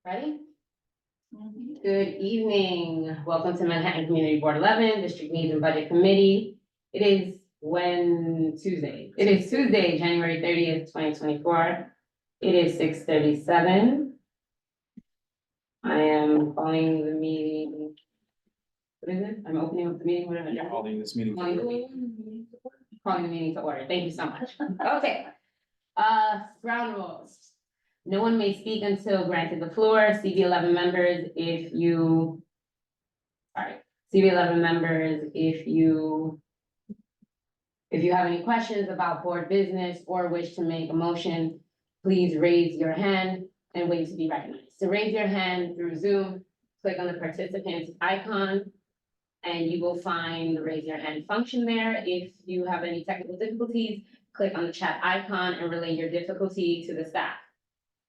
Ready? Good evening. Welcome to Manhattan Community Board 11, District Needs and Budget Committee. It is Tuesday. It is Tuesday, January 30th, 2024. It is 6:37. I am calling the meeting. What is it? I'm opening up the meeting. What am I doing? Calling this meeting. Calling the meeting to order. Thank you so much. Okay. Ground rules. No one may speak until granted the floor. CB11 members, if you have any questions about board business or wish to make a motion, please raise your hand and wait to be recognized. To raise your hand through Zoom, click on the participants icon and you will find the raise your hand function there. If you have any technical difficulties, click on the chat icon and relay your difficulty to the staff.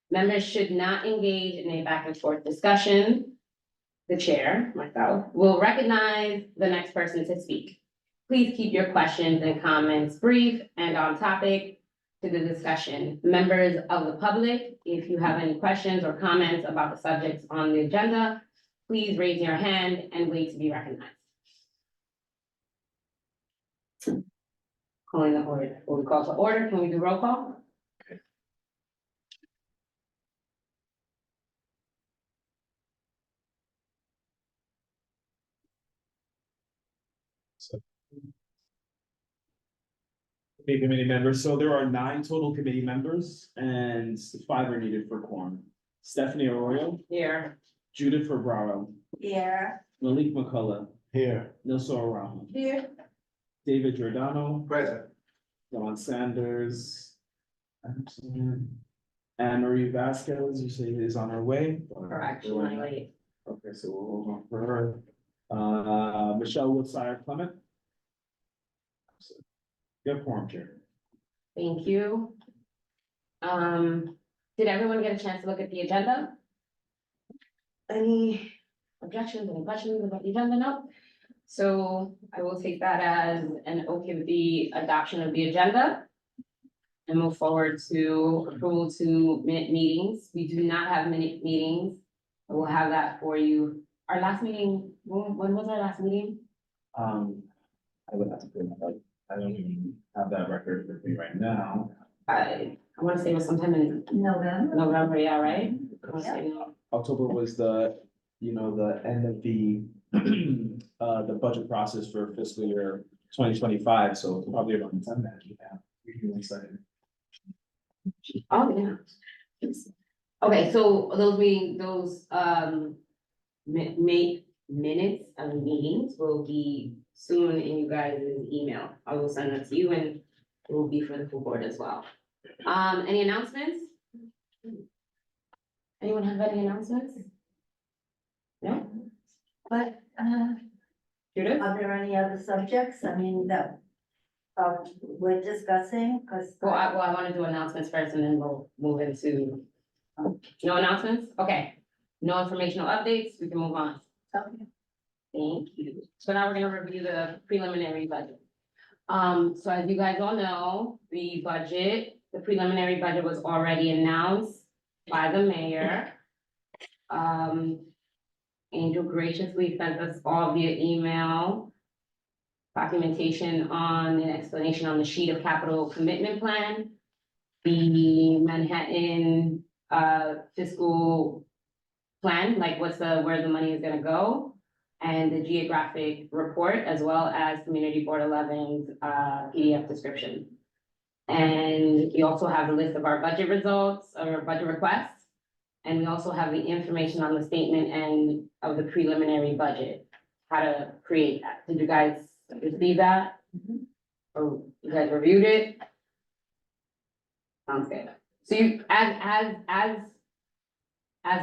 Members should not engage in a back and forth discussion. The chair, myself, will recognize the next person to speak. Please keep your questions and comments brief and on topic to the discussion. Members of the public, if you have any questions or comments about the subjects on the agenda, please raise your hand and wait to be recognized. Calling the order. Will we call to order? Can we do roll call? Committee members, so there are 9 total committee members and 5 are needed for quorum. Stephanie Arroyo, Here. Judith Ferbraro, Here. Malik McCullough, Here. Nilsa Arama, Here. David Giordano, Present. Don Sanders. Anne Marie Vasquez, you say is on her way. Correct. She's running late. Okay, so we'll hold on for her. Michelle Woodsire Clement. You have quorum, Chair. Thank you. Did everyone get a chance to look at the agenda? Any objections, any questions about the agenda? No? So I will take that as an okay with the adoption of the agenda. And move forward to approval to minute meetings. We do not have minute meetings. We'll have that for you. Our last meeting, when was our last meeting? I would have to bring that up. I don't even have that record with me right now. I want to say it was sometime in November, yeah, right? I wanna say no. October was the end of the the budget process for fiscal year 2025, so probably around the time that you have. We can excited. Oh, yeah. Okay, so those minutes of meetings will be soon in you guys' email. I will send that to you and it will be for the full board as well. Any announcements? Anyone have any announcements? No? But, Judith? are there any other subjects, I mean, that, we're discussing, because. Well, I want to do announcements first and then we'll move into. No announcements? Okay. No informational updates, we can move on. Okay. Thank you. So now we're gonna review the preliminary budget. So as you guys all know, the preliminary budget was already announced by the mayor. Angel graciously sent us all via email documentation on an explanation on the sheet of capital commitment plan. The Manhattan fiscal plan, like where the money is gonna go. And the geographic report, as well as Community Board 11's PDF description. And we also have a list of our budget results, or budget requests. And we also have the information on the statement and of the preliminary budget, how to create that. Did you guys receive that? Or you guys reviewed it? Sounds good. So you, as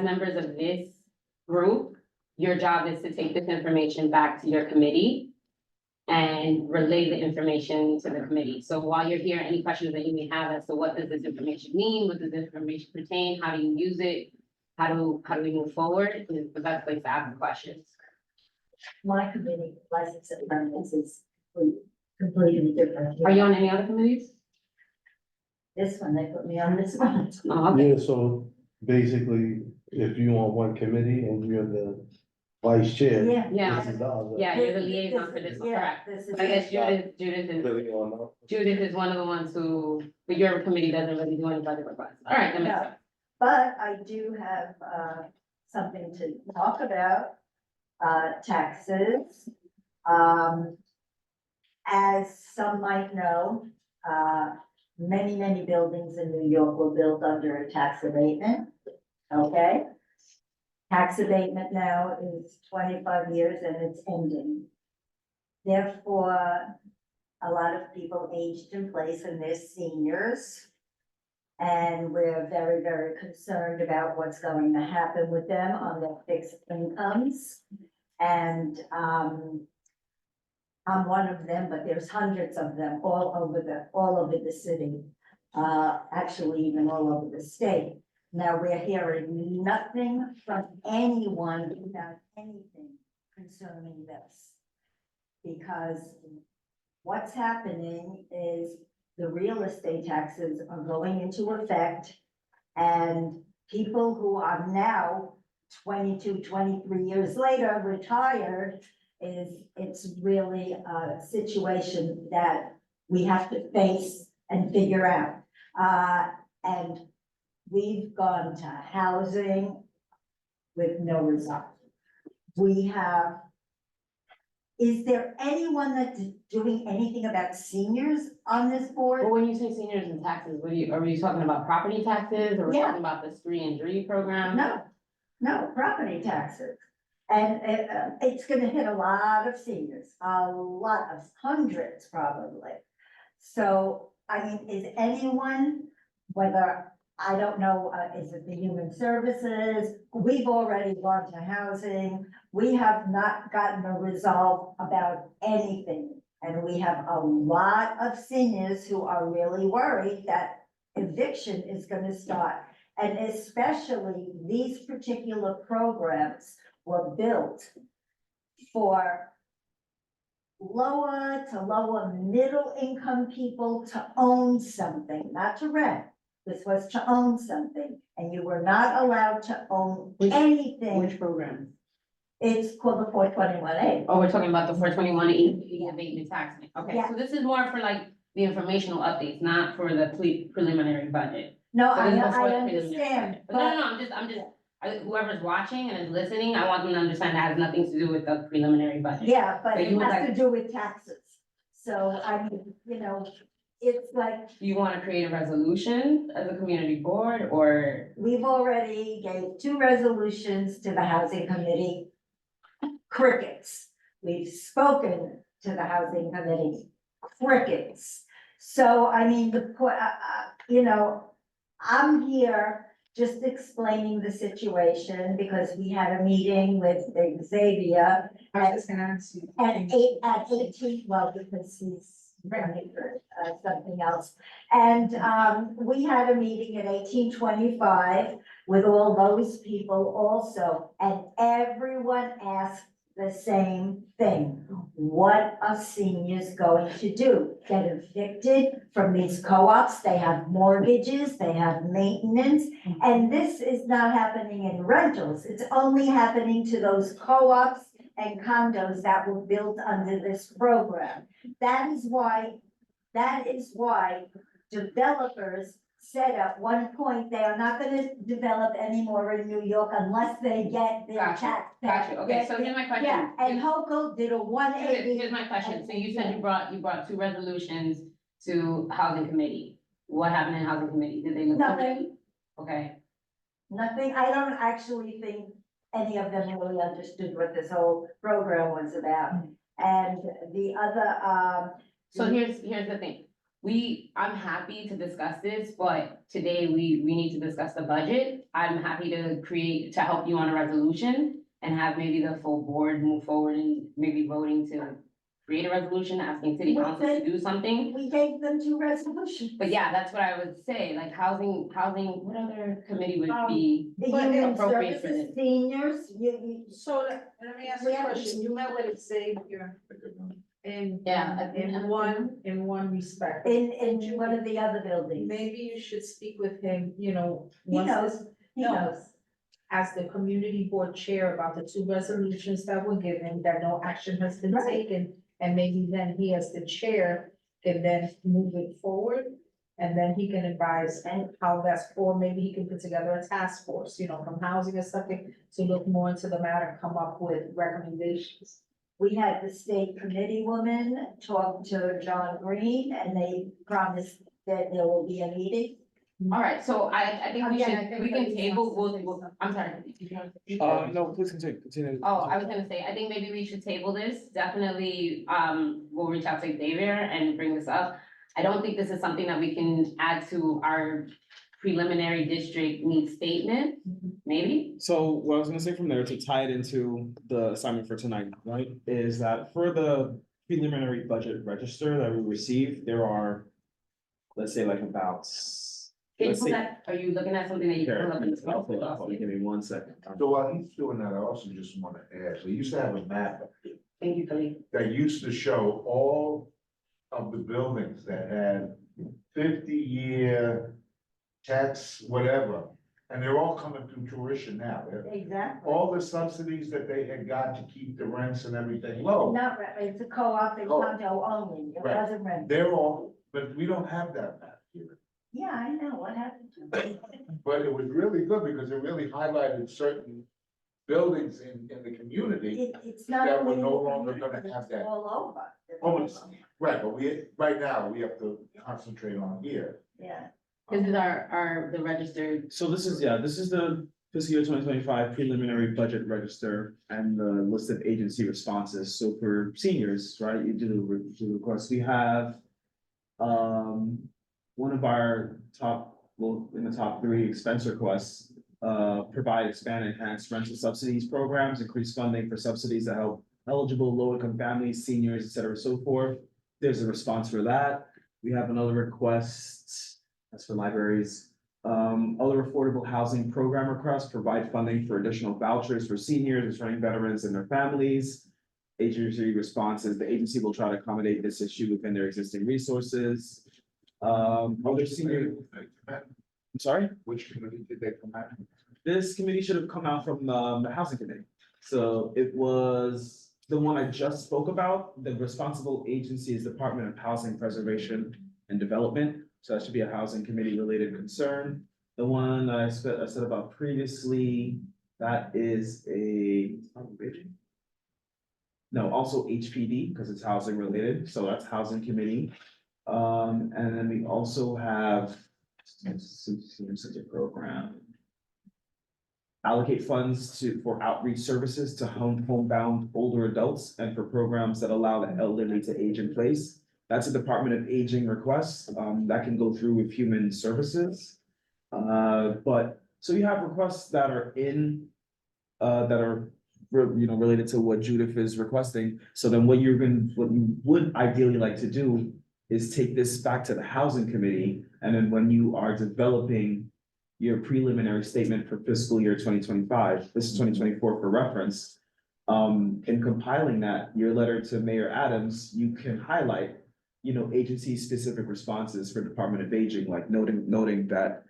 members of this group, your job is to take this information back to your committee and relay the information to the committee. So while you're here, any questions that you may have as to what does this information mean? What does this information pertain? How do you use it? How do we move forward? Is the best place to ask the questions. My committee, license and permits is completely different. Are you on any other committees? This one, they put me on this one. Oh, okay. Yeah, so basically, if you on one committee and you're the vice chair. Yeah. Yeah. This is the other. Yeah, you're the liaison for this, Yeah, correct? this is. But I guess Really on up. Judith is one of the ones who, but your committee doesn't really do any budget requests. All right, that makes No. sense. But I do have, something to talk about, taxes. As some might know, many buildings in New York were built under a tax abatement, okay? Tax abatement now is 25 years and it's ending. Therefore, a lot of people aged in place and they're seniors. And we're very concerned about what's going to happen with them on their fixed incomes. And, I'm one of them, but there's hundreds of them all over the city. Actually even all over the state. Now, we're hearing nothing from anyone about anything concerning this. Because what's happening is the real estate taxes are going into effect. And people who are now 22, 23 years later retired, it's really a situation that we have to face and figure out. And we've gone to housing with no result. Is there anyone that's doing anything about seniors on this board? Well, when you say seniors and taxes, are you talking about property taxes or we're Yeah. talking about this 3 and 3 program? No, property taxes. And it's gonna hit a lot of seniors, hundreds probably. So, I mean, is anyone, whether, I don't know, is it the human services? We've already gone to housing. We have not gotten a resolve about anything. And we have a lot of seniors who are really worried that eviction is gonna start. And especially these particular programs were built for lower to lower middle income people to own something, not to rent. This was to own something, and you were not allowed to own anything. Which program? It's called the 421A. Oh, we're talking about the 421 abatement tax. Okay, Yeah. so this is more for like the informational updates, not for the preliminary budget. No, So this is before I the preliminary understand, budget. But no, but I'm just, whoever's watching and is listening, I want them to understand that has nothing to do with the preliminary budget. yeah, but So it you would has to like- do with taxes. So I mean, it's like, Do you want to create a resolution as a community board or? we've already gave 2 resolutions to the housing committee. Crickets. We've spoken to the housing committee. Crickets. So I mean, I'm here just explaining the situation because we had a meeting with Xavier I was just gonna ask you. at 18, well, because he's running for something else. And we had a meeting at 1825 with all those people also, and everyone asked the same thing. What are seniors going to do? Get evicted from these co-ops? They have mortgages, they have maintenance, and this is not happening in rentals. It's only happening to those co-ops and condos that were built under this program. That is why developers said at one point, they are not gonna develop anymore in New York unless they get their Gotcha, tax. Got you. Okay, so here's my question. Yeah, and Hochul did a 180. Here's my question. So you said you brought 2 resolutions to housing committee. What happened in housing committee? Did they look? Nothing. Okay, Nothing, I don't actually think any of them really understood what this whole program was about. And the other, so here's the thing. I'm happy to discuss this, but today we need to discuss the budget. I'm happy to help you on a resolution and have maybe the full board move forward and maybe voting to create a resolution, asking city council to do something. we gave them 2 resolutions. But yeah, that's what I would say, like housing, what other committee would be? The But human appropriate for services, this. seniors, So let me ask you a question. You met with Xavier in, Yeah, in one respect. in one of the other buildings. Maybe you should speak with him, He once knows. this, He No. knows. as the community board chair about the 2 resolutions that were given, that no action has been Right. taken. And maybe then he as the chair can then move it forward. And then he can advise and how that's, or maybe he can put together a task force, you know, from housing or something, to look more into the matter, come up with recommendations. We had the state committee woman talk to John Green, and they promised that there will be a meeting. All right, so I think we Again, I should, think we can that table, he wants to say we'll, I'm sorry. No, please continue. Oh, I was gonna say, I think maybe we should table this, definitely, we'll reach out to Xavier and bring this up. I don't think this is something that we can add to our preliminary district needs statement, maybe? So what I was gonna say from there to tie it into the assignment for tonight, right, is that for the preliminary budget register that we receive, there are, let's say like about. Can you Let's pull see. that, are you looking at something that you can Here, pull up in the I'll pull it up. screen? Give me 1 second. So while he's doing that, I also just want to add, we used to have a map Thank you, Khalid. that used to show all of the buildings that had 50-year tax, whatever, and they're all coming through tuition now. Exactly. All the subsidies that they had got to keep the rents and everything low, Not, it's a co-op and Co-op. condo only, it Right. wasn't rent. they're all, but we don't have that map here. Yeah, I know, what happened to it? But it was really good because it really highlighted certain buildings in the community. It's not That we're only in no the longer community, gonna have it's that. all over. It's Oh, all it's, over. right, but right now, we have to concentrate on here. Yeah, This is the registered, So this is the fiscal year 2025 preliminary budget register and the list of agency responses. So for seniors, right, you do the request. We have one of our in the top 3 expense requests, provide, expand, enhance rental subsidies programs, increase funding for subsidies that help eligible low-income families, seniors, et cetera, so forth. There's a response for that. We have another request, that's for libraries. Other affordable housing program requests, provide funding for additional vouchers for seniors, returning veterans and their families. Agency responses, the agency will try to accommodate this issue within their existing resources. Other senior, I'm sorry, Which committee did they come out? this committee should have come out from the housing committee. So it was the one I just spoke about. The responsible agency is Department of Housing Preservation and Development. So that should be a housing committee related concern. The one I said about previously, that is no, also HPD, because it's housing related, so that's housing committee. And then we also have such a program. Allocate funds for outreach services to homebound older adults and for programs that allow the elderly to age in place. That's a Department of Aging request, that can go through with Human Services. But, so you have requests that are related to what Judith is requesting. So then what you would ideally like to do is take this back to the housing committee. And then when you are developing your preliminary statement for fiscal year 2025, this is 2024 for reference. In compiling that, your letter to Mayor Adams, you can highlight, agency specific responses for Department of Aging, like noting that,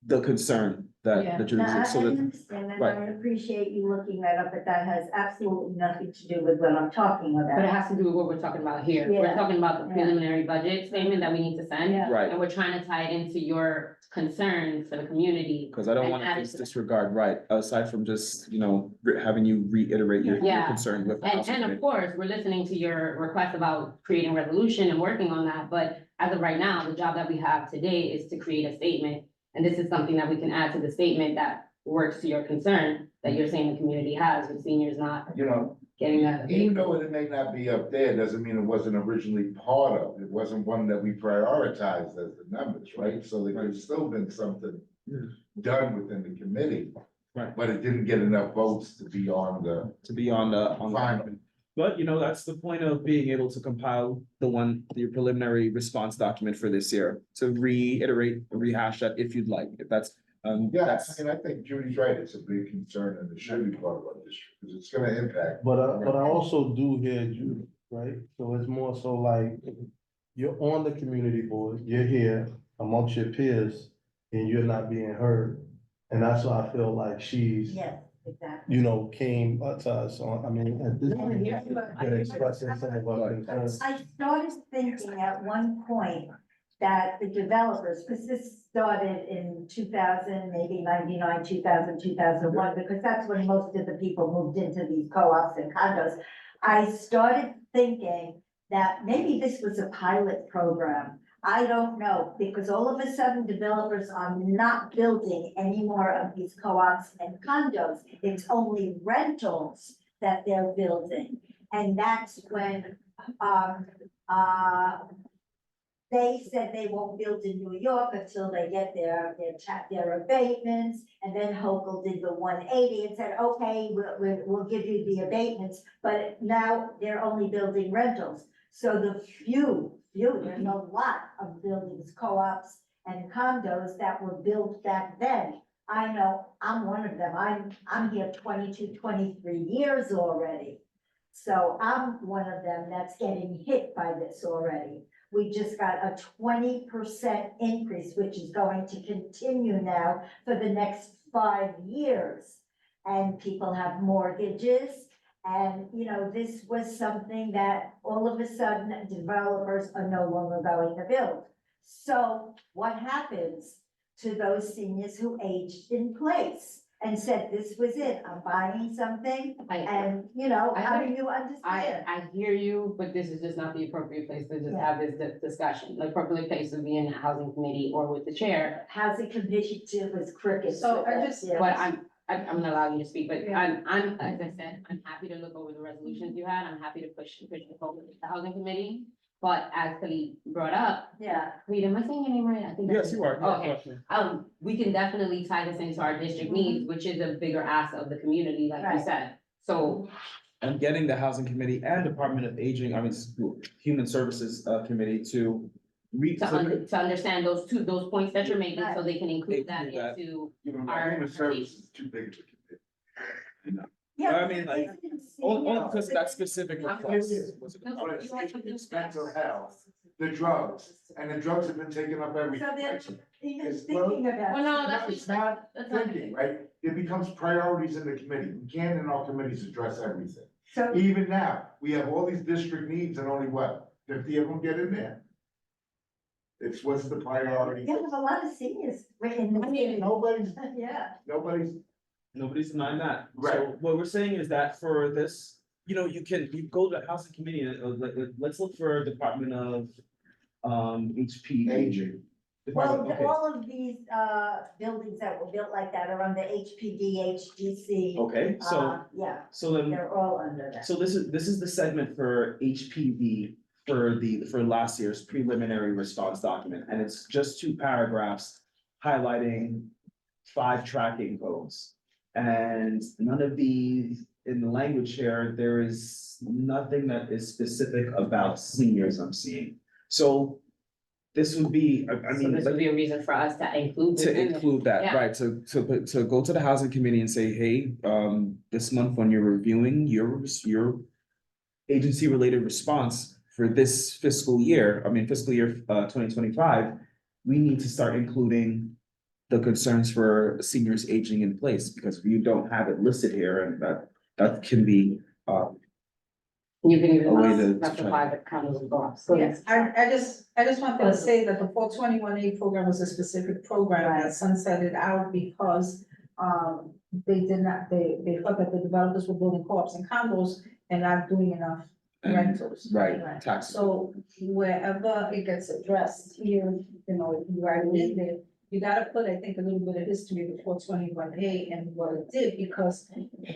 the concern that Yeah. the now, Judith, I so that, understand, and right. I appreciate you looking that up, but that has absolutely nothing to do with what I'm talking but it about. has to do with what we're talking about here. We're Yeah. talking about the Yeah. preliminary budget statement that we need to send. Yeah. Right, And we're trying to tie it into your concerns for the community. because I don't And want add to it to the- disregard, right, aside from just, having you reiterate your Yeah. concern with the And, housing and of committee. course, we're listening to your request about creating resolution and working on that, but as of right now, the job that we have today is to create a statement. And this is something that we can add to the statement that works to your concern, that you're saying the community has with seniors not getting that. Even though it may not be up there, doesn't mean it wasn't originally part of, it wasn't one that we prioritized as the numbers, right? So there could have still been something Yeah. done within the committee. Right. But it didn't get enough votes to be on the To be on the. final. But that's the point of being able to compile your preliminary response document for this year, to reiterate, rehash that if you'd like, if that's, Yeah, that's. I think Judy's right, it's a big concern and it should be part of our district, because it's gonna impact. But I also do hear you, right? So it's more so like, you're on the community board, you're here amongst your peers, and you're not being heard. And that's why I feel like she's, Yes, exactly. you know, came to us on, I mean, at this point, could express some of our concerns. I started thinking at one point that the developers, because this started in 2000, maybe 99, 2000, 2001, because that's when most of the people moved into these co-ops and condos. I started thinking that maybe this was a pilot program. I don't know, because all of a sudden developers are not building any more of these co-ops and condos. It's only rentals that they're building. And that's when, they said they won't build in New York until they get their abatements. And then Hochul did the 180 and said, okay, we'll give you the abatements, but now they're only building rentals. So the there's a lot of buildings, co-ops and condos that were built back then. I know I'm one of them. I'm here 22, 23 years already. So I'm one of them that's getting hit by this already. We just got a 20% increase, which is going to continue now for the next 5 years. And people have mortgages. And, you know, this was something that all of a sudden developers are no longer going to build. So what happens to those seniors who aged in place and said, this was it, I'm buying something, and, you know, how do you understand? I hear you, but this is just not the appropriate place to just have this discussion. The appropriate place would be in the housing committee or with the chair. Housing committee too was crickets. So I with just- that, yeah. But I'm gonna allow you to speak, but Yeah. I'm, as I said, I'm happy to look over the resolutions you had. I'm happy to push the forward with the housing committee. But as Khalid brought up, Yeah, wait, am I saying your name right? I think. Yes, you are. Okay. We can definitely tie this into our district needs, which is a bigger ask of the community, like you Right. said. So And getting the housing committee and Department of Aging, I mean, Human Services, committee to to understand those points that you're making, so they can include that Include that. into, You know, Our- human services is too big of a committee. yeah. I mean, like, only because of that specific request. Was it- No, But you have something it's to mental say. health, the drugs, and the drugs have been taking up every. So they're even It's- thinking about. Well, no, No, that's. it's not that's not- thinking, right? It becomes priorities in the committee. We can't in our committees address everything. So, Even now, we have all these district needs and only what, 50 of them get in there? It's what's the priority? yeah, there's a lot of seniors in the I mean, city. Nobody's, Yeah, Nobody's denying that. So Right. what we're saying is that for this, you know, you go to the housing committee and let's look for Department of HP. aging. well, Department, okay, all of these, buildings that were built like that are under HPD, HDC. okay, so Yeah, so then, they're all under that. so this is the segment for HPV for last year's preliminary response document, and it's just 2 paragraphs highlighting 5 tracking codes. And none of these, in the language here, there is nothing that is specific about seniors I'm seeing. So this would be, I So mean, this would be a reason for us to include. this to in there. include that, Yeah. right, to go to the housing committee and say, hey, this month when you're reviewing your agency-related response for this fiscal year, fiscal year 2025, we need to start including the concerns for seniors aging in place, because if you don't have it listed here, and that can be, You can even a way to specify the kind of goals. So Yes, I just wanted to say that the 421A program was a specific program that sunsetted out because they did not, they thought that the developers were building co-ops and condos and not doing enough And- rentals. right, tax. So wherever it gets addressed here, you know, you are in there, you gotta put, I think, a little bit of history of the 421A and what it did, because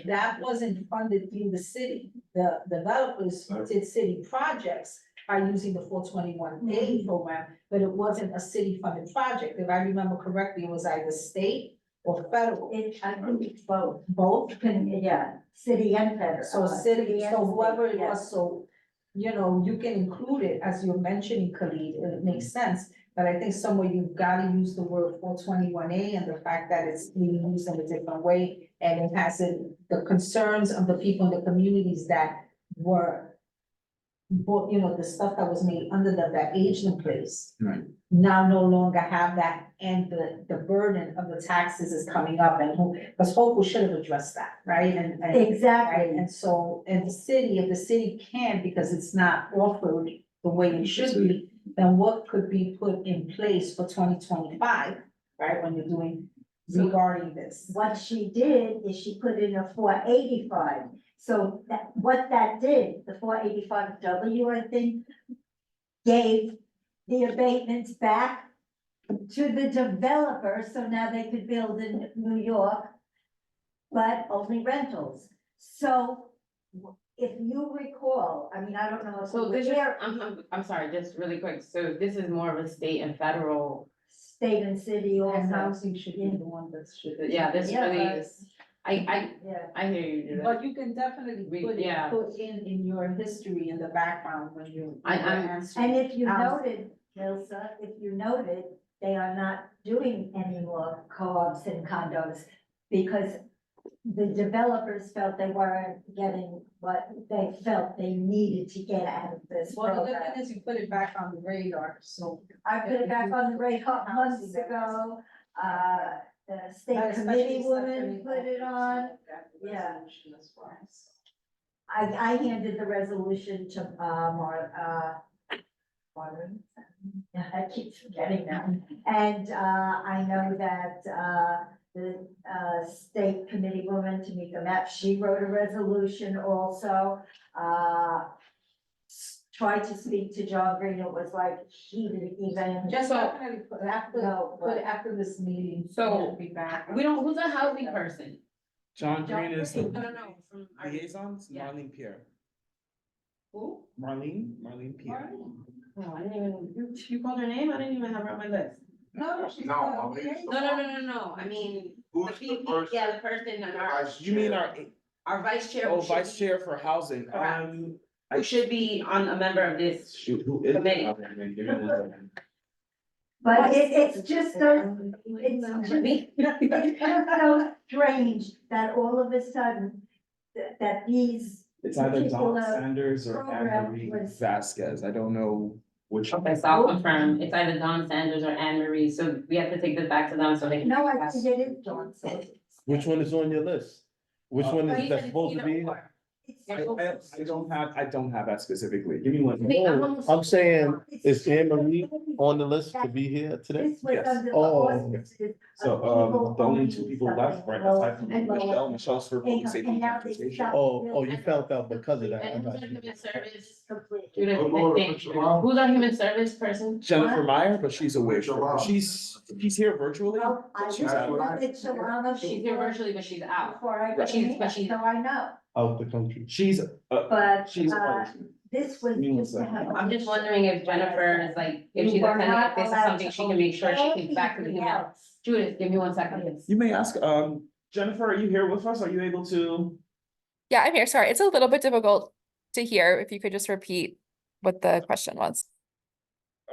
that wasn't funded through the city. The developers did city projects by using the 421A program, but it wasn't a city-funded project. If I remember correctly, it was either state or federal, I think it's both, both. yeah, city and federal. So city, and so whoever state, it yeah. was, so, you know, you can include it as you're mentioning, Khalid, and it makes sense. But I think somewhere you've gotta use the word 421A and the fact that it's being used in a different way. And it has the concerns of the people in the communities that were but, you know, the stuff that was made under that aged in place. Right. Now no longer have that, and the burden of the taxes is coming up, and because Hope should have addressed that, right? And right, Exactly. and so, and the city, if the city can, because it's not offered the way it should be, then what could be put in place for 2025, right, when you're doing regarding this? What she did is she put in a 485. So that, what that did, the 485W, I think, gave the abatements back to the developer, so now they could build in New York, but only rentals. So if you recall, I mean, I don't know if you So were this is, here, I'm sorry, just really quick, so this is more of a state and federal, state and city And also. housing should be the one that should. yeah, this Yeah, really but- is, I Yeah. hear you, Judith. But you can definitely put Yeah. it, put in your history in the background when you. I'm- And if you Um, noted, Ilsa, if you noted, they are not doing any more co-ops and condos because the developers felt they weren't getting what they felt they needed to get out of this Well, the good program. thing is you put it back on the radar, so. I put it back on the radar months ago, the state committee woman put it on. Yeah. I handed the resolution to, Maureen. I keep forgetting that. And, I know that, the, state committee woman, Tamika Mapp, she wrote a resolution also. Tried to speak to John Green, it was like, he didn't even. Just So- definitely put after, No, put it after this meeting. So, it'll be back. we don't, who's a housing person? John Green is No, the no, no, from our. liaisons, Yeah. Marlene Pierre. Who? Marlene Pierre. Oh, I didn't even, you called her name, I didn't even have her on my list. No, she's No, not. I'll leave. No, I mean, the Who's the people, person? yeah, the person on our, Vice You mean chair? our, vice chair. oh, who should vice be- chair for housing, Correct. Who should be on a member of this. shoot, who is? Committee. Okay, give me 1 second. But it's just so, it's just so strange that all of a sudden, that these, It's either Don particular Sanders or program Anne Marie was- Vasquez, I don't know which. Okay, so I'll confirm, it's either Don Sanders or Anne Marie, so we have to take this back to them so they can. no, I think it is Dawn, so it's. Which one is on your list? Which one But is he that's said it's supposed to be? either or. it's- I don't have that specifically, give me one. I think I'm No, almost- I'm saying, it's is Anne just- Marie on the list to be here today? This was Yes. under the Oh, auspices So, of people the only owning two people something left, right, low aside from and lower Michelle's for public income, safety and and now they transportation. stop Oh, you found out because of that. I And who's got our you. human service? Completely. Judith, Good morning, I think. Mr. Long. Who's our human service person? Jennifer Meyer, but she's away, Rachel Lau. she's here virtually. Well, I She's out. know it's Shalana She's here virtually, but she's out. before I But came she's- here, but she's- so I know, Out the country. She's, but, she's. this was Give me one just to second. have. I'm just wondering if Jennifer is like, if she's You are attending, not if this is allowed something to she can make sure she own takes back to the anything human. else. Judith, give me 1 second. You may ask, Jennifer, are you here with us? Are you able to? Yeah, I'm here. Sorry, it's a little bit difficult to hear. If you could just repeat what the question was.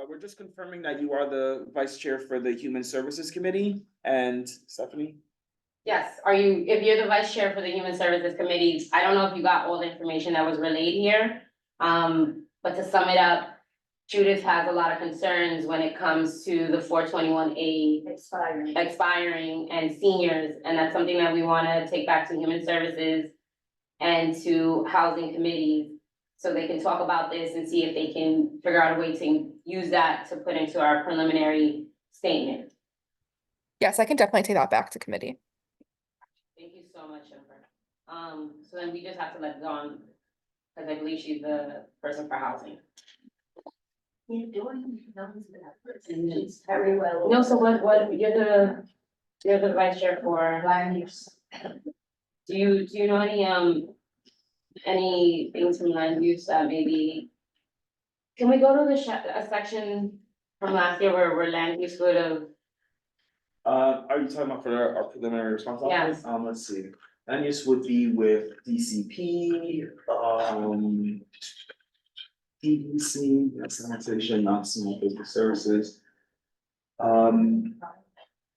We're just confirming that you are the vice chair for the Human Services Committee, and Stephanie? Yes, if you're the vice chair for the Human Services Committee, I don't know if you got all the information that was relayed here. But to sum it up, Judith has a lot of concerns when it comes to the 421A Expiring. expiring and seniors, and that's something that we wanna take back to Human Services and to housing committees, so they can talk about this and see if they can figure out a way to use that to put into our preliminary statement. Yes, I can definitely take that back to committee. Thank you so much, Jennifer. So then we just have to let Dawn, because I believe she's the person for housing. You're doing, she's very well. No, so you're the vice chair for land use. Do you know any things from land use that maybe? Can we go to a section from last year where land use would have, Are you talking about for our preliminary response? Yes. Let's see, land use would be with DCP, EDC, that's sanitation, not small business services.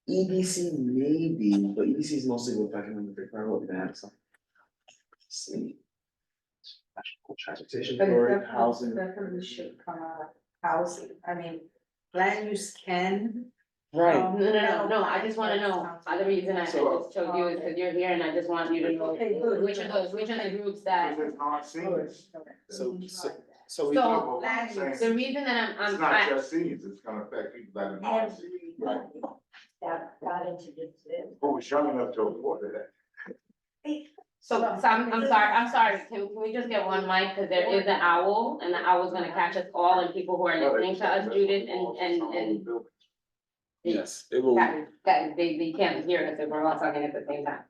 EDC maybe, but EDC is mostly with economic development, so. Let's see. Transportation But it authority, definitely, housing. definitely should come out of housing, I mean, land use can. Right, No, I just wanna know, the reason I just So- chose you is because you're here and I just want you to know Okay, good. which are the groups that. Because it's not seniors. so we. So, No, but what I'm saying, The reason that It's I'm, not just seniors, it's gonna affect people that are not seniors. Everybody that got into this. Who was young enough to afford it. so I'm sorry, can we just get one mic, cause there is an owl, and the owl's gonna catch us all, and people who are listening to us, Judith, and. Yes, it will. Guys, they can't hear us if we're all talking at the same time.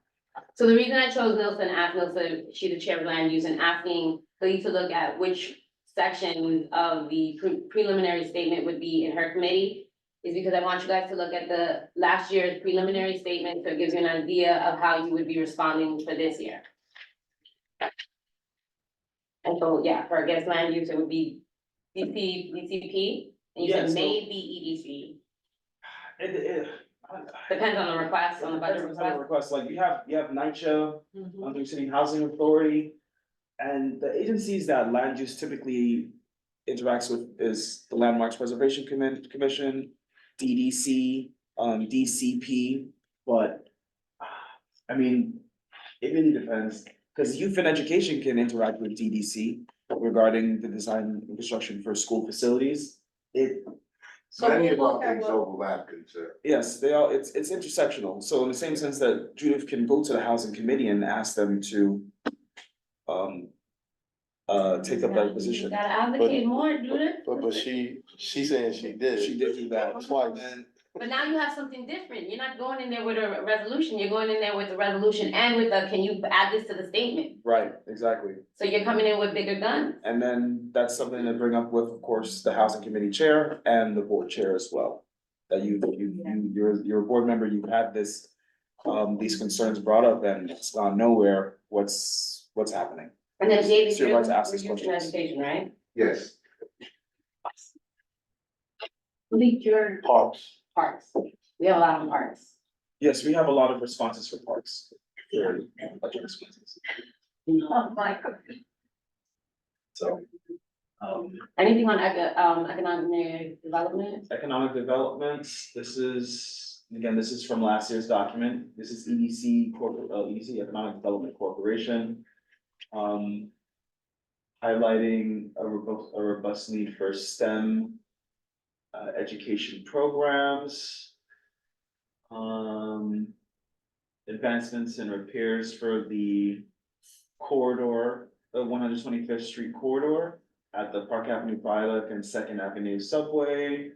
So the reason I chose Nilsa, asked Nilsa, she's the chair of land use, and asking Lee to look at which sections of the preliminary statement would be in her committee, is because I want you guys to look at the last year's preliminary statement, so it gives you an idea of how you would be responding for this year. And so, yeah, for against land use, it would be DCP, and you Yeah, said so- maybe EDC, It. depends on the request, on the budget Depends on the request. request, like you have NYCHA, Mhm. New York City Housing Authority. And the agencies that land use typically interacts with is the Landmarks Preservation Commission, DDC, DCP, but. I mean, it really depends, because youth and education can interact with DDC regarding the design and construction for school facilities. So Many we'll of our look at things what- overlap, Yes, they all, it's intersectional, so in the same sense that Judith can go to the housing committee and ask them to. Take up that position. Gotta advocate more, Judith. But she's saying she did. She did do that Twice. And But now you have something different. You're not going in there with a resolution. You're going in there with a resolution and with a, can you add this to the statement? right, exactly. So you're coming in with bigger guns. And then that's something to bring up with, of course, the housing committee chair and the board chair as well. That you're a board member, you've had this, these concerns brought up and it's gone nowhere. What's happening? And then David, It's your you're right to ask these youth and questions. education, right? Yes, Lead your Parks. parks. We have a lot of parks. Yes, we have a lot of responses for parks. Budget responses. Oh, my God. So, Anything on economic development? economic development, this is from last year's document. This is EDC Economic Development Corporation. Highlighting a robust need for STEM education programs. Advancements and repairs for the corridor, the 125th Street corridor at the Park Avenue Viaduct and Second Avenue subway.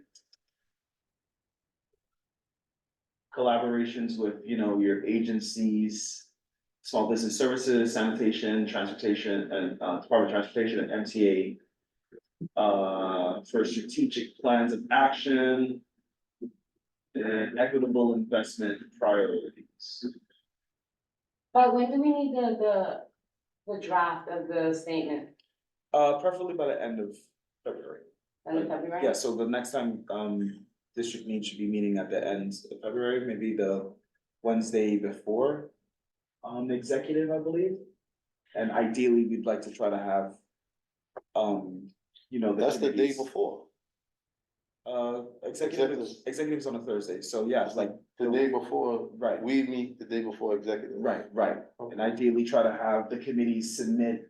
Collaborations with, your agencies, small business services, sanitation, transportation, and Department of Transportation and MTA. For strategic plans of action. And equitable investment priorities. But when do we need the draft of the statement? Preferably by the end of February. End of February? Yeah, so the next time, district meeting should be meeting at the end of February, maybe the Wednesday before. Executive, I believe. And ideally, we'd like to try to have. That's the day committees- before. Executives on a Thursday, so yeah, it's like, The day before, right, we meet the day before executive. right, and ideally try to have the committees submit.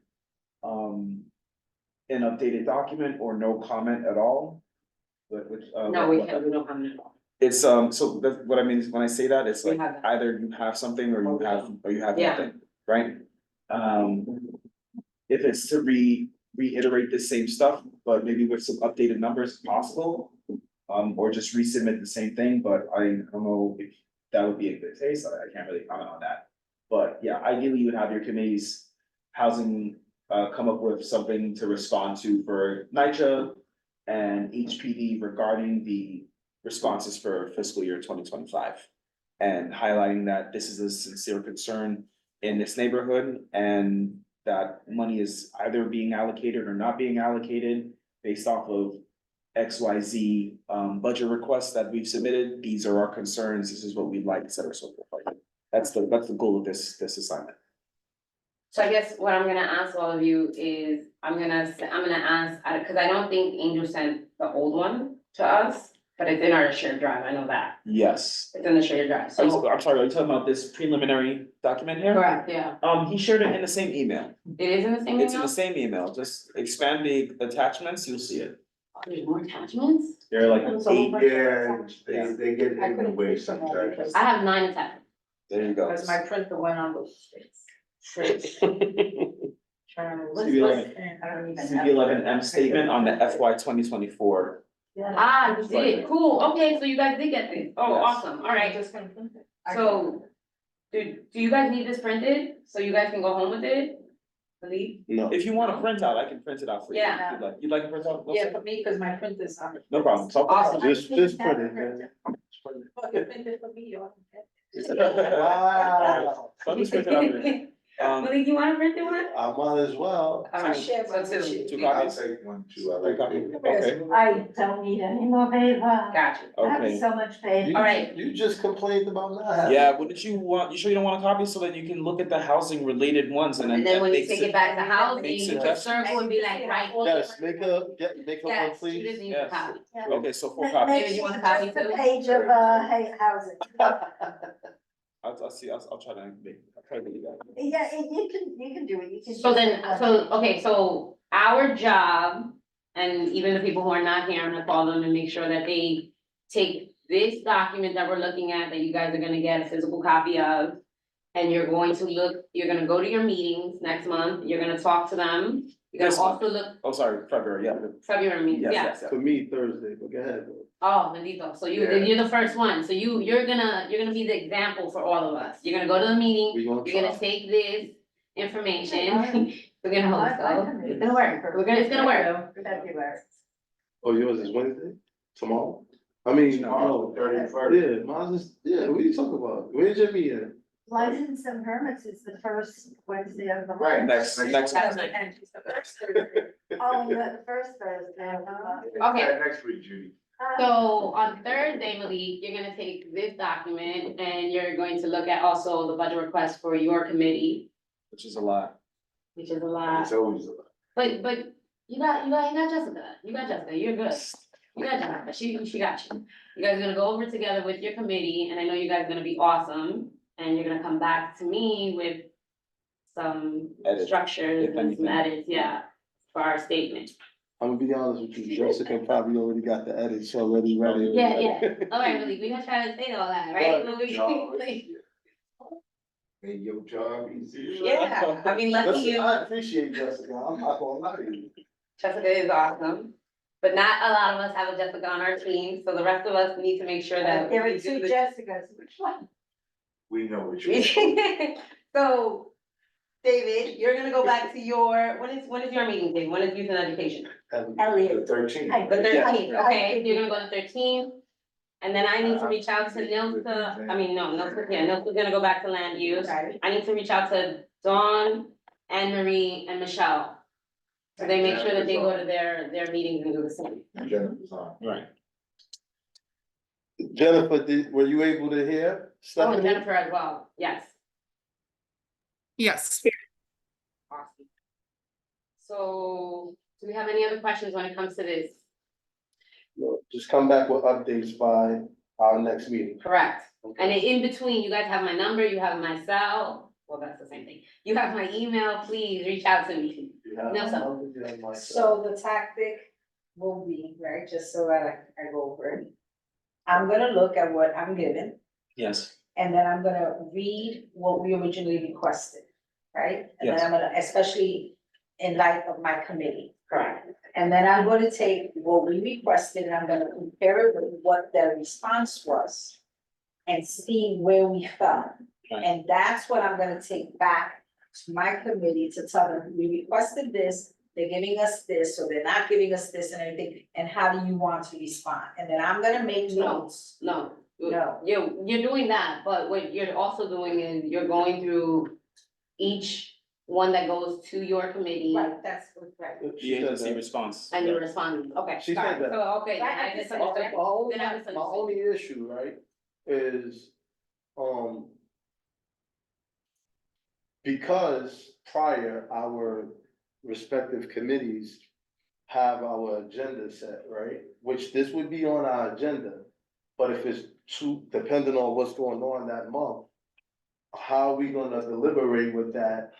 An updated document or no comment at all. Which, No, we can't, we don't have it. It's, so that's what I mean, is when I say that, it's We like have that. either you have something or you have Yeah. nothing, right? If it's to reiterate the same stuff, but maybe with some updated numbers if possible. Or just resubmit the same thing, but I don't know if that would be a good taste, I can't really comment on that. But yeah, ideally you would have your committees, housing, come up with something to respond to for NYCHA. And HPD regarding the responses for fiscal year 2025. And highlighting that this is a sincere concern in this neighborhood and that money is either being allocated or not being allocated based off of XYZ budget requests that we've submitted. These are our concerns. This is what we'd like, et cetera, so forth. That's the goal of this assignment. So I guess what I'm gonna ask all of you is, I'm gonna ask, cause I don't think Angel sent the old one to us, but it's in our shared drive, I know that, Yes. it's in the shared drive, Are you, so. I'm sorry, are you talking about this preliminary document here? Correct, yeah, He shared it in the same email. it is in the same It's in email? the same email, just expand the attachments, you'll see it. Oh, there's more attachments? They're like, Yeah, they get I in the couldn't way fix them all sometimes. because- I have 9 attachments. there you go. Because my printer went on the fritz. What's- I don't even have. CB11M statement on the FY 2024. Ah, you did, cool, okay, so you guys did get this, oh, Yes. awesome, alright, Just gonna print it. so. Do you guys need this printed, so you guys can go home with it? Believe? No, If you want a printout, I can print it out for you. if Yeah. You'd like a printout? Yeah, for me, because my printer's on. the No problem. fritz. Awesome. just print it, man. Well, you print it for me, or- Wow. I'll just print it out for you. Believe you want a printed one? I might as well. All I right, share so mine with two. you. Two I'll copies? take one too, I Three like copies? it. Okay, I don't need any more paper. Gotcha. I have okay. so much paper. All right. You just complained about not having. Yeah, what did you want? You sure you don't want a copy so that you can look at the housing related ones and then And then that when you makes take it it. back to housing, Makes you it can just- circle and be like, right? Yes, make a one, Yes, you please. just need a Yes. copy. Okay, so 4 Make copies. Maybe you want a just copy a too? page of, housing. I'll see, I'll try to make, I'll try to do that. Yeah, you can do it, you can. So then, okay, so our job, and even the people who are not here, I'm gonna call them and make sure that they take this document that we're looking at, that you guys are gonna get a physical copy of. And you're going to look, you're gonna go to your meetings next month, you're gonna talk to them, you're This gonna month. also look, Oh, sorry, February, yeah. February meetings, Yes, yeah. yes, yes. For me, Thursday, but go ahead. Oh, bendito, so Yeah. you're the first one, so you're gonna be the example for all of us, you're gonna go to the meeting, We gonna you're gonna try. take this information, Alright. we're gonna hope so, it's gonna work, it's gonna work. February. Oh, yours is Wednesday? Tomorrow? I mean, Tomorrow, no. 31st. Yeah, mine's is, yeah, what are you talking about? Where's your meeting? License and permits is the first Wednesday of the month. Right. Next. That's Oh, the first Thursday. Okay. Next week, Judy. So on Thursday, Malik, you're gonna take this document and you're going to look at also the budget request for your committee, Which is a lot. which is a lot. It's always a lot. But you got Jessica, you're good. You got Jessica, she got you. You guys are gonna go over together with your committee, and I know you guys are gonna be awesome, and you're gonna come back to me with some Edit, structures if and some anything. edits, yeah, for our statement. I'm gonna be honest with you, Jessica probably already got the edits already ready. Yeah. Alright, Malik, we gonna try to say all that, right? Right. Malik? Made your job easier. Yeah, I mean, lucky Listen, you, I appreciate Jessica, I'm not gonna lie to you. Jessica is awesome, but not a lot of us have a Jessica on our team, so the rest of us need to make sure that. There we are do two the- Jessicas, which one? We know which one. So, David, you're gonna go back to your, when is your meeting, Dave? When is youth and education? Elliot. The 13th. I- The Yeah. 13th, okay, you're gonna go to 13th. And then I need to reach out to Nilsa, Nilsa's gonna go back to land use. Okay. I need to reach out to Dawn, Anne Marie, and Michelle. So they make sure that they go to their meetings and do the same. Jennifer's on. Right. Jennifer, were you able to hear Oh, and Stephanie? Jennifer as well, yes. Yes. Awesome. So, do we have any other questions when it comes to this? No, just come back with updates by our next meeting. Correct. Okay. And in between, you guys have my number, you have my cell, well, that's the same thing. You have my email, please reach out to me. You have No, my sir. number, you have my So the tactic will be, right, just so that I go over it. I'm gonna look at what I'm given, Yes. and then I'm gonna read what we originally requested, right? And then Yes. I'm gonna, especially in light of my committee. Correct. And then I'm gonna take what we requested, and I'm gonna compare it with what their response was. And see where we fell. Right. And that's what I'm gonna take back to my committee to tell them, we requested this, they're giving us this, so they're not giving us this and everything, and how do you want to respond? And then I'm gonna make notes. No. No. You're doing that, but what you're also doing is you're going through each one that goes to your committee. Right, that's right. She The said agency that. response. And you're responding, okay, She sorry, said that. so, okay, then Right, I I just said understood. Then I My misunderstood. only issue, right, is, because prior, our respective committees have our agenda set, right? Which this would be on our agenda, but if it's too, depending on what's going on that month, how are we gonna deliberate with that?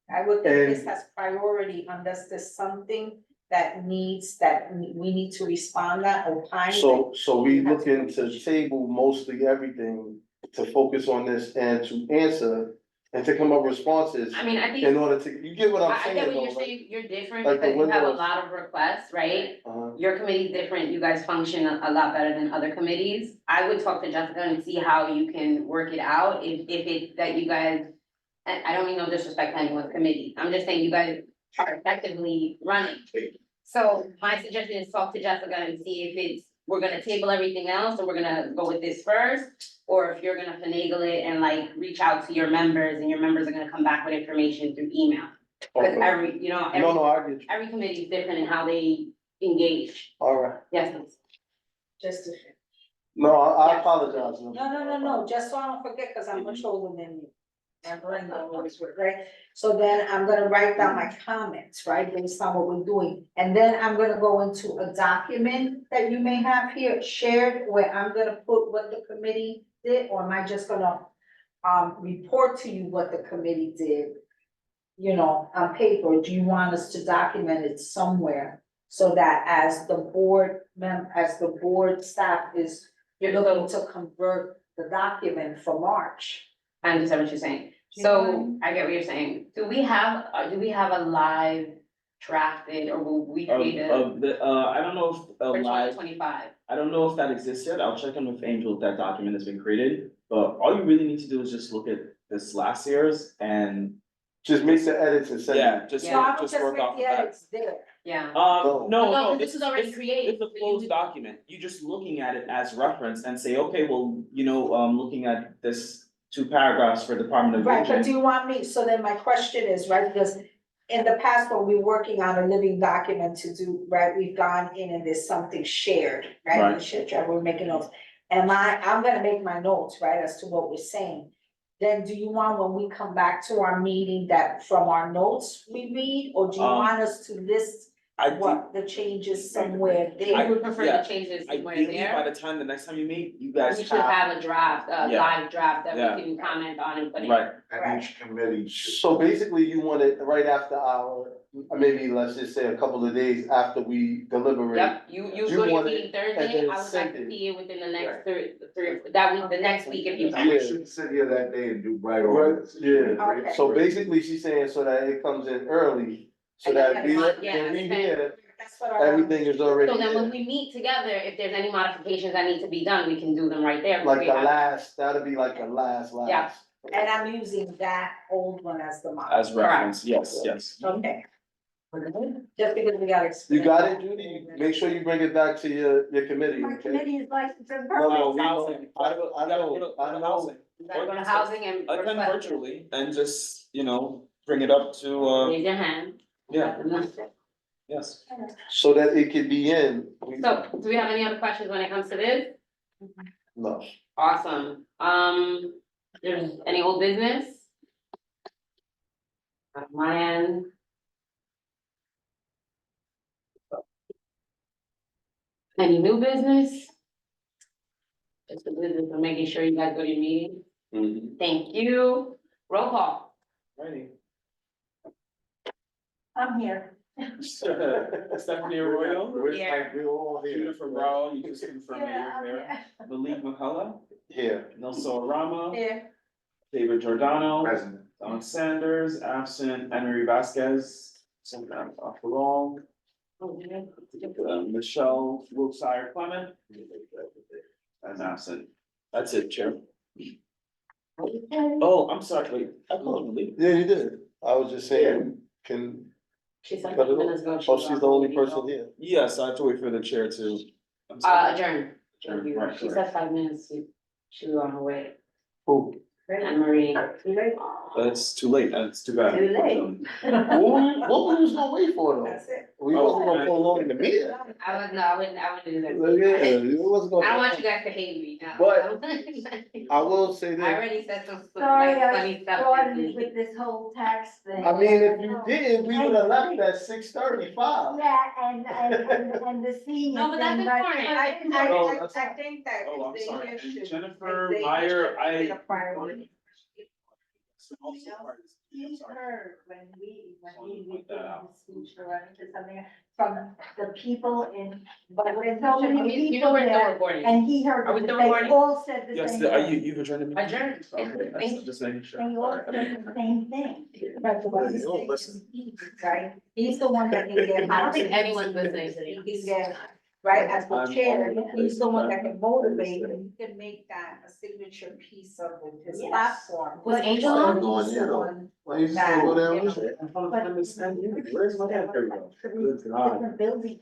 I would think this And- has priority unless there's something that needs, that we need to respond that or time. So we looking to table mostly everything to focus on this and to answer and to come up with responses I mean, I think. in order to, you get what I'm I saying get what though, you're right? saying, you're different Like the because you have a windows. lot of requests, right? Uh-huh. Your committee's different, you guys function a lot better than other committees. I would talk to Jessica and see how you can work it out, if it's that you guys. And I don't mean no disrespect to anyone's committee, I'm just saying you guys are effectively running. So my suggestion is talk to Jessica and see if it's, we're gonna table everything else and we're gonna go with this first. Or if you're gonna finagle it and like reach out to your members and your members are gonna come back with information through email. Cause Okay. every, you know, No, I get you. every committee is different in how they engage. All right. Yes, please. Just to. No, I Yes. apologize. No, just so I don't forget, cause I'm much older than you. My brain don't always work, right? So then I'm gonna write down my comments, right, based on what we're doing. And then I'm gonna go into a document that you may have here shared, where I'm gonna put what the committee did, or am I just gonna report to you what the committee did? You know, on paper, do you want us to document it somewhere? So that as the board staff is looking to convert the document for March. I understand what you're saying. So I get what you're saying. Do we have a live drafted or will we create a Of the, I don't know if a for twenty live, twenty-five? I don't know if that exists yet, I'll check in with Angel if that document has been created. But all you really need to do is just look at this last year's and, Just make the edits and send it. yeah, just, So I would just just work make off of the that. edits there. Yeah. No. No, this is already created. It's a so you closed would- document, you just looking at it as reference and say, okay, well, looking at this 2 paragraphs for Department of Right, but do Aging. you want me, so then my question is, right, because in the past, when we're working on a living document to do, right, we've gone in and there's something shared, right? Right. The shared drive, we're making notes. I'm gonna make my notes, right, as to what we're saying. Then do you want, when we come back to our meeting, that from our notes we read, or do you want us to list I think, what the changes somewhere I there? would prefer yeah, the changes somewhere ideally, by there. the time the next time you meet, you We guys should have, have a draft, a Yeah. live draft that Yeah. we can comment on and put in. right, And each committee should. So basically, you want it right after maybe let's just say a couple of days after we deliberate. Yep, you You go to your want it, meeting and Thursday, then I would like send to it. see it within the next that week, the next week if you And can. we shouldn't sit here that day and do right Right, orders. yeah. Okay. So basically, she's saying so that it comes in early, so And that then we, yeah, when we and hear, That's what I. everything is already So then when there. we meet together, if there's any modifications that need to be done, we can do them right there. Like We the have- last, that'll be like the last. Yeah. And I'm using that old one as the model. as reference, yes. Okay. Just because we got. You got it, Judy? Make sure you bring it back to your committee, My okay? committee is licensed and No, perfect. no, we know, Housing. I don't know. You gotta go to housing and. Attend request it. virtually and just, bring it up to, Raise your hand. yeah, yes. So that it could be in. So, do we have any other questions when it comes to this? No. Awesome, there's any old business? On my end. Any new business? Just the business of making sure you guys go to your meeting, thank you, roll call. Ready. I'm here. Stephanie Arroyo, Here. We're all here. Jennifer Brown, you just confirmed that Yeah, I'm you're there. here. Malik McCullough, Here. Nelson Rama, Yeah. David Giordano, President. Don Sanders, absent, Emery Vasquez, sent that off the wall. Michelle Wiltshire Clement, as absent. That's it, Chair. Oh, I'm sorry, wait, I called Malik. Yeah, you did. I was just saying, She said Cut it 5 minutes ago. oh, she's the only person here. Yes, I have to wait for the chair to. I'm sorry. Adjourn. Adjourn, right, She said 5 minutes, she was on her way. Who? Anne Marie. That's too late, that's too bad. Too late. What we was gonna wait for though? That's it. We wasn't gonna prolong the meeting. I wouldn't do that. Yeah, it wasn't I don't gonna. want you guys to hate me, no. But- I will say I this, already said some Sorry, like I funny stuff. started with this whole tax thing. I mean, if you didn't, we would have left at 6:35. Yeah, and the senior No, but that's thing, but important. I think that. Oh, I'm if they sorry. here And should- Jennifer if they Meyer, should I- make it a priority. he heard when we Put did that out. the speech or running to something from the people in, but there's I so many mean, you people know we're still there, recording. and he heard, Are we that still they recording? all said the Yes, same are you, thing. you've adjourned the meeting? Adjourned. Okay, Thank you. just making sure. They all said the same thing. Right, the one You who's don't saying listen. right? He's the one that can get. I don't think anyone's listening to you. He can get, right, as the I'm chair, all- he's the one that can motivate, and he can make that a signature piece of his Yes. platform. Was Angel So on? he's the one Why you just gonna go down with it? Where's my head? There we go. Good God. Different building.